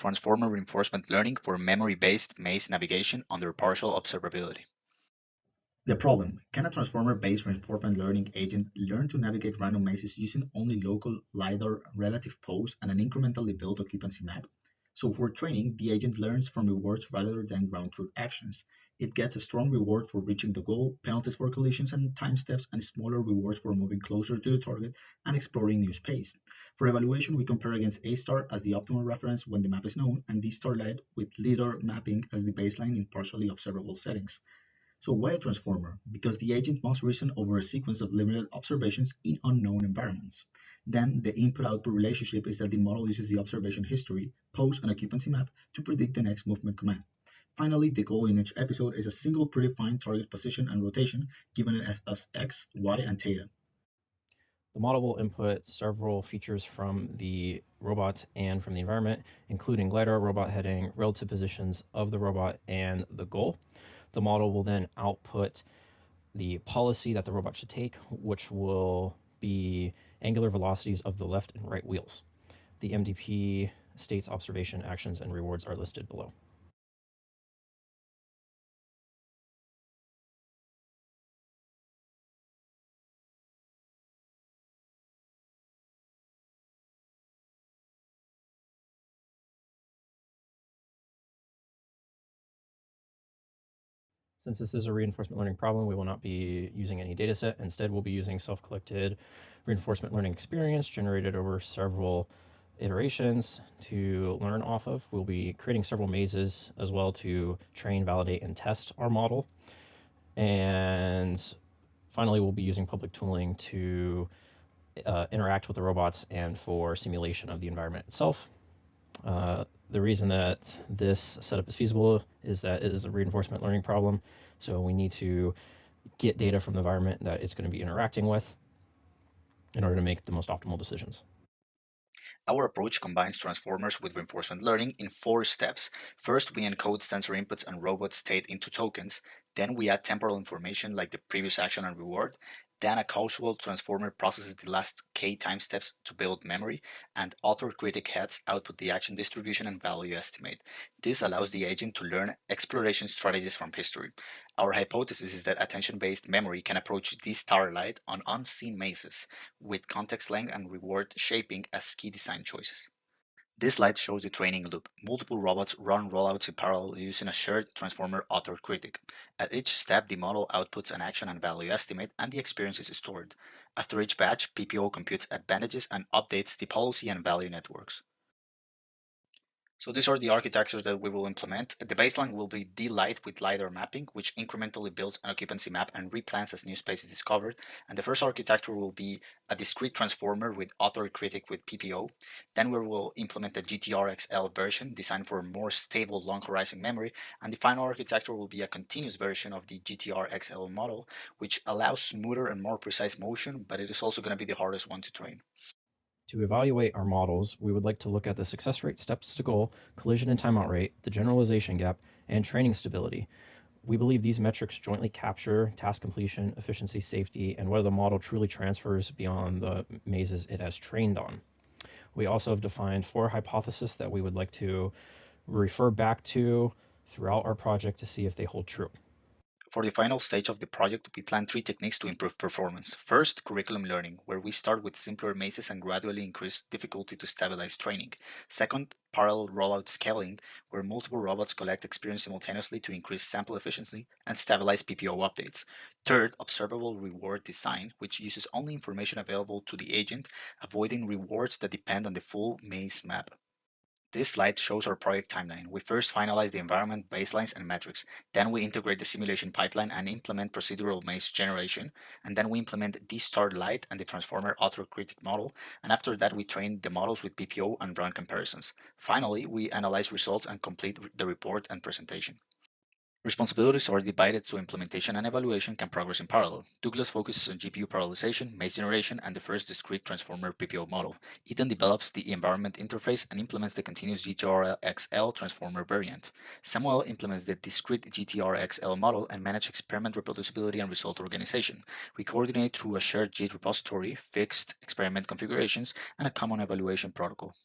Transformer Reinforcement Learning for Memory-Based Maze Navigation under Partial Observability. The problem: can a transformer-based reinforcement learning agent learn to navigate random mazes using only local LiDAR relative pose and an incrementally built occupancy map? So for training, the agent learns from rewards rather than ground truth actions. It gets a strong reward for reaching the goal, penalties for collisions and time steps, and smaller rewards for moving closer to the target and exploring new space. For evaluation, we compare against A-star as the optimal reference when the map is known, and D-star LED with LiDAR mapping as the baseline in partially observable settings. So why a transformer? Because the agent must reason over a sequence of limited observations in unknown environments. Then the input-output relationship is that the model uses the observation history, pose, and occupancy map to predict the next movement command. Finally, the goal in each episode is a single predefined target position and rotation given as x, y, and theta. The model will input several features from the robot and from the environment, including LiDAR, robot heading, relative positions of the robot, and the goal. The model will then output the policy that the robot should take, which will be angular velocities of the left and right wheels. The MDP states observation, actions, and rewards are listed below. Since this is a reinforcement learning problem, we will not be using any dataset. Instead, we'll be using self-collected reinforcement learning experience generated over several iterations to learn off of. We'll be creating several mazes as well to train, validate, and test our model. And finally, we'll be using public tooling to interact with the robots and for simulation of the environment itself. The reason that this setup is feasible is that it is a reinforcement learning problem. So we need to get data from the environment that it's going to be interacting with in order to make the most optimal decisions. Our approach combines transformers with reinforcement learning in 4 steps. First, we encode sensor inputs and robot state into tokens. Then we add temporal information like the previous action and reward. Then a causal transformer processes the last k time steps to build memory, and author critic heads output the action distribution and value estimate. This allows the agent to learn exploration strategies from history. Our hypothesis is that attention-based memory can approach this starlight on unseen mazes, with context length and reward shaping as key design choices. This slide shows the training loop. Multiple robots run rollouts in parallel using a shared transformer author critic. At each step, the model outputs an action and value estimate, and the experience is stored. After each batch, PPO computes advantages and updates the policy and value networks. So these are the architectures that we will implement. The baseline will be D-Light with LiDAR mapping, which incrementally builds an occupancy map and replans as new space is discovered. And the first architecture will be a discrete transformer with author critic with PPO. Then we will implement the GTR-XL version designed for more stable long horizon memory. And the final architecture will be a continuous version of the GTR-XL model, which allows smoother and more precise motion, but it is also going to be the hardest one to train. To evaluate our models, we would like to look at the success rate, steps to goal, collision and timeout rate, the generalization gap, and training stability. We believe these metrics jointly capture task completion, efficiency, safety, and whether the model truly transfers beyond the mazes it has trained on. We also have defined 4 hypotheses that we would like to refer back to throughout our project to see if they hold true. For the final stage of the project, we plan 3 techniques to improve performance. First, curriculum learning, where we start with simpler mazes and gradually increase difficulty to stabilize training. Second, parallel rollout scaling, where multiple robots collect experience simultaneously to increase sample efficiency and stabilize PPO updates. Third, observable reward design, which uses only information available to the agent, avoiding rewards that depend on the full maze map. This slide shows our project timeline. We first finalize the environment, baselines, and metrics. Then we integrate the simulation pipeline and implement procedural maze generation. And then we implement the Starlight and the Transformer Author Critic model. And after that, we train the models with PPO and run comparisons. Finally, we analyze results and complete the report and presentation. Responsibilities are divided so implementation and evaluation can progress in parallel. Douglas focuses on GPU parallelization, maze generation, and the first discrete transformer PPO model. Ethan develops the environment interface and implements the continuous GTR-XL transformer variant. Samuel implements the discrete GTR-XL model and manages experiment reproducibility and result organization. We coordinate through a shared Git repository, fixed experiment configurations, and a common evaluation protocol.